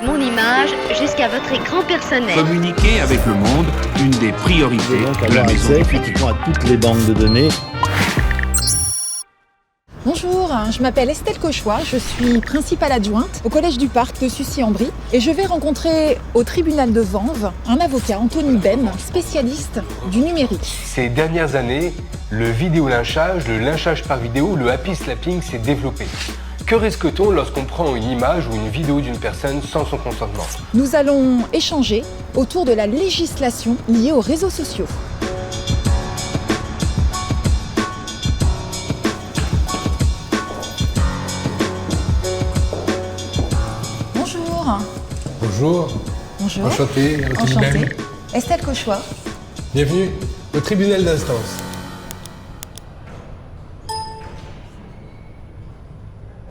mon image jusqu'à votre écran personnel. Communiquer avec le monde, une des priorités de la maison du futur. À toutes les banques de données. Bonjour, je m'appelle Estelle Cauchois, je suis principale adjointe au Collège du Parc de Sucy-en-Brie et je vais rencontrer au tribunal de Vanves un avocat, Anthony Ben, spécialiste du numérique. Ces dernières années, le vidéolynchage, le lynchage par vidéo, le happy slapping s'est développé. Que risque-t-on lorsqu'on prend une image ou une vidéo d'une personne sans son consentement ? Nous allons échanger autour de la législation liée aux réseaux sociaux. Bonjour. Bonjour. Enchanté. Enchantée. Estelle Cauchois. Bienvenue au tribunal d'instance.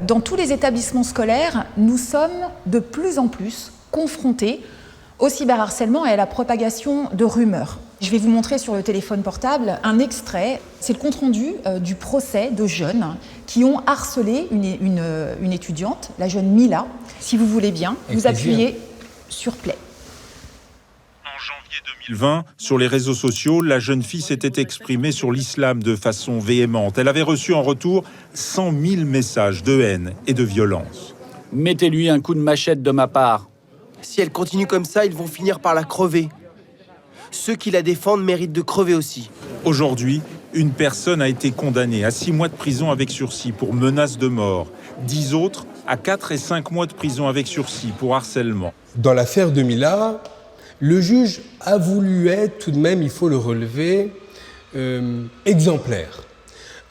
Dans tous les établissements scolaires, nous sommes de plus en plus confrontés au cyberharcèlement et à la propagation de rumeurs. Je vais vous montrer sur le téléphone portable un extrait. C'est le compte-rendu du procès de jeunes qui ont harcelé une étudiante, la jeune Mila. Si vous voulez bien, vous appuyez sur Play. En janvier 2020, sur les réseaux sociaux, la jeune fille s'était exprimée sur l'islam de façon véhémente. Elle avait reçu en retour 100 000 messages de haine et de violence. Mettez-lui un coup de machette de ma part. Si elle continue comme ça, ils vont finir par la crever. Ceux qui la défendent méritent de crever aussi. Aujourd'hui, une personne a été condamnée à 6 mois de prison avec sursis pour menace de mort. 10 autres à 4 et 5 mois de prison avec sursis pour harcèlement. Dans l'affaire de Mila, le juge a voulu être, tout de même, il faut le relever, exemplaire.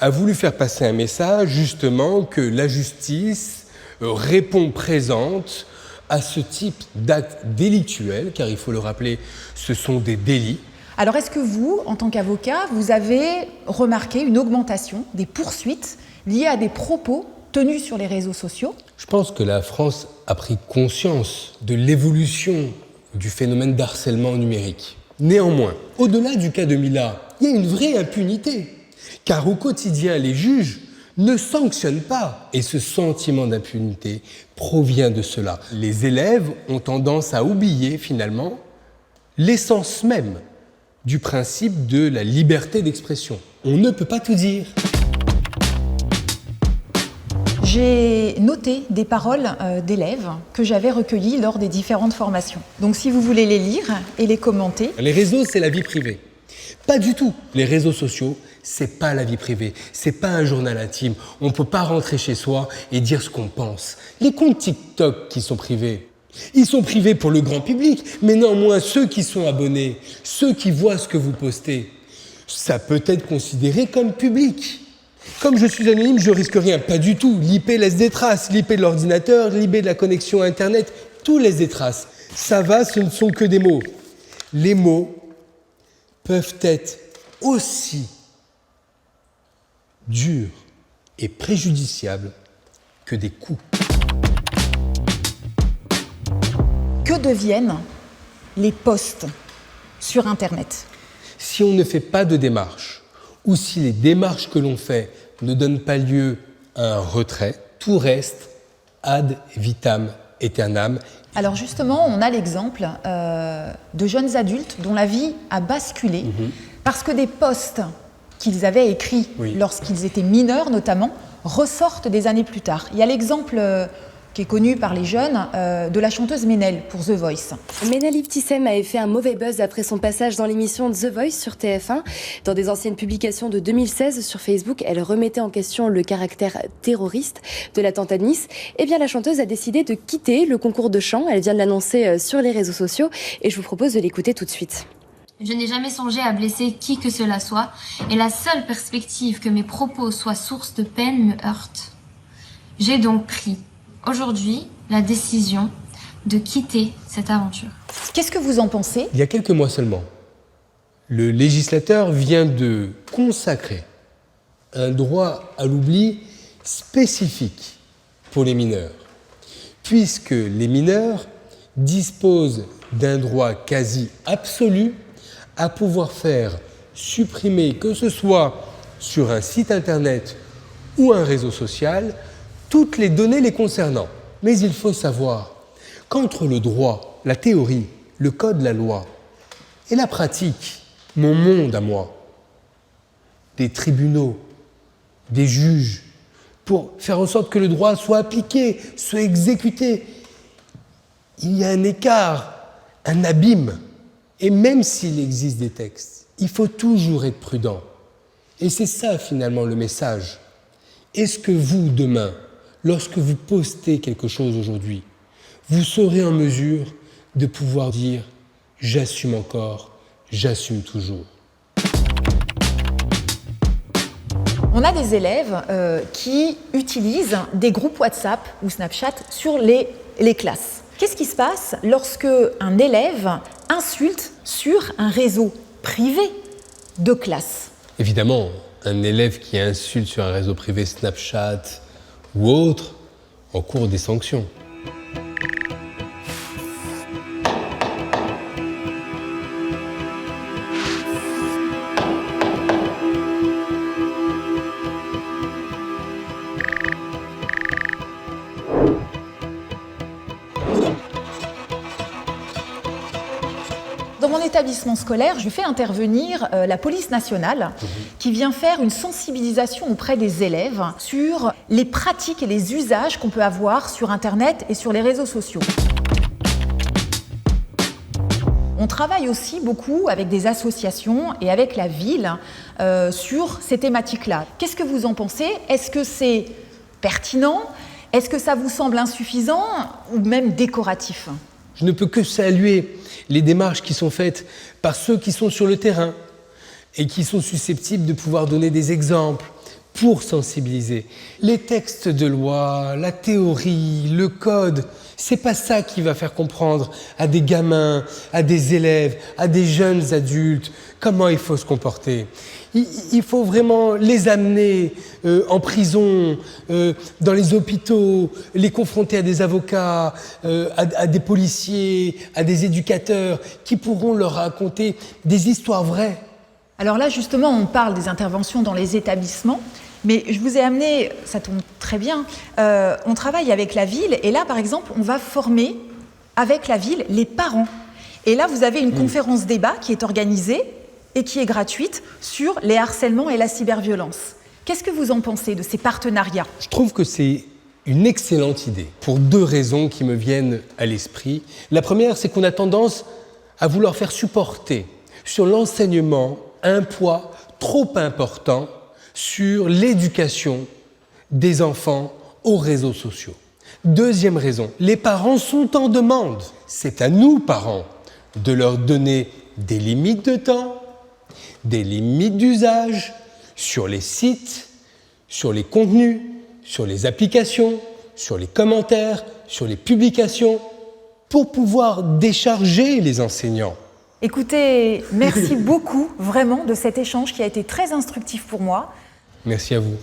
A voulu faire passer un message, justement, que la justice répond présente à ce type d'actes délictuels, car il faut le rappeler, ce sont des délits. Alors est-ce que vous, en tant qu'avocat, vous avez remarqué une augmentation des poursuites liées à des propos tenus sur les réseaux sociaux ? Je pense que la France a pris conscience de l'évolution du phénomène d'harcèlement numérique. Néanmoins, au-delà du cas de Mila, il y a une vraie impunité, car au quotidien, les juges ne sanctionnent pas. Et ce sentiment d'impunité provient de cela. Les élèves ont tendance à oublier, finalement, l'essence même du principe de la liberté d'expression. On ne peut pas tout dire. J'ai noté des paroles d'élèves que j'avais recueillies lors des différentes formations. Donc si vous voulez les lire et les commenter... Les réseaux, c'est la vie privée. Pas du tout. Les réseaux sociaux, c'est pas la vie privée. C'est pas un journal intime. On peut pas rentrer chez soi et dire ce qu'on pense. Les comptes TikTok qui sont privés, ils sont privés pour le grand public, mais néanmoins, ceux qui sont abonnés, ceux qui voient ce que vous postez, ça peut être considéré comme public. Comme je suis anonyme, je risque rien, pas du tout. L'IP laisse des traces, l'IP de l'ordinateur, l'IP de la connexion Internet, tout laisse des traces. Ça va, ce ne sont que des mots. Les mots peuvent être aussi durs et préjudiciables que des coups. Que deviennent les posts sur Internet ? Si on ne fait pas de démarche, ou si les démarches que l'on fait ne donnent pas lieu à un retrait, tout reste ad vitam aeternam. Alors justement, on a l'exemple de jeunes adultes dont la vie a basculé parce que des posts qu'ils avaient écrits lorsqu'ils étaient mineurs notamment ressortent des années plus tard. Il y a l'exemple qui est connu par les jeunes, de la chanteuse Ménel pour The Voice. Ménel Ibtissem avait fait un mauvais buzz après son passage dans l'émission The Voice sur TF1. Dans des anciennes publications de 2016 sur Facebook, elle remettait en question le caractère terroriste de l'attentat de Nice. Eh bien, la chanteuse a décidé de quitter le concours de chant. Elle vient de l'annoncer sur les réseaux sociaux et je vous propose de l'écouter tout de suite. Je n'ai jamais songé à blesser qui que cela soit, et la seule perspective que mes propos soient source de peine me heurte. J'ai donc pris aujourd'hui la décision de quitter cette aventure. Qu'est-ce que vous en pensez ? Il y a quelques mois seulement, le législateur vient de consacrer un droit à l'oubli spécifique pour les mineurs, puisque les mineurs disposent d'un droit quasi absolu à pouvoir faire supprimer, que ce soit sur un site internet ou un réseau social, toutes les données les concernant. Mais il faut savoir qu'entre le droit, la théorie, le code, la loi, et la pratique, mon monde à moi, des tribunaux, des juges, pour faire en sorte que le droit soit appliqué, soit exécuté, il y a un écart, un abîme. Et même s'il existe des textes, il faut toujours être prudent. Et c'est ça finalement le message. Est-ce que vous, demain, lorsque vous postez quelque chose aujourd'hui, vous serez en mesure de pouvoir dire « j'assume encore, j'assume toujours ». On a des élèves qui utilisent des groupes WhatsApp ou Snapchat sur les classes. Qu'est-ce qui se passe lorsque un élève insulte sur un réseau privé de classe? Évidemment, un élève qui insulte sur un réseau privé Snapchat ou autre encourt des sanctions. Dans mon établissement scolaire, je fais intervenir la police nationale qui vient faire une sensibilisation auprès des élèves sur les pratiques et les usages qu'on peut avoir sur Internet et sur les réseaux sociaux. On travaille aussi beaucoup avec des associations et avec la ville sur ces thématiques-là. Qu'est-ce que vous en pensez? Est-ce que c'est pertinent? Est-ce que ça vous semble insuffisant ou même décoratif? Je ne peux que saluer les démarches qui sont faites par ceux qui sont sur le terrain et qui sont susceptibles de pouvoir donner des exemples pour sensibiliser. Les textes de loi, la théorie, le code, c'est pas ça qui va faire comprendre à des gamins, à des élèves, à des jeunes adultes comment il faut se comporter. Il faut vraiment les amener en prison, dans les hôpitaux, les confronter à des avocats, à des policiers, à des éducateurs qui pourront leur raconter des histoires vraies. Alors là, justement, on parle des interventions dans les établissements, mais je vous ai amené, ça tombe très bien, on travaille avec la ville et là, par exemple, on va former avec la ville les parents. Et là, vous avez une conférence débat qui est organisée et qui est gratuite sur les harcèlements et la cyberviolence. Qu'est-ce que vous en pensez de ces partenariats? Je trouve que c'est une excellente idée pour deux raisons qui me viennent à l'esprit. La première, c'est qu'on a tendance à vouloir faire supporter sur l'enseignement un poids trop important sur l'éducation des enfants aux réseaux sociaux. Deuxième raison, les parents sont en demande. C'est à nous, parents, de leur donner des limites de temps, des limites d'usage sur les sites, sur les contenus, sur les applications, sur les commentaires, sur les publications, pour pouvoir décharger les enseignants. Écoutez, merci beaucoup vraiment de cet échange qui a été très instructif pour moi. Merci à vous.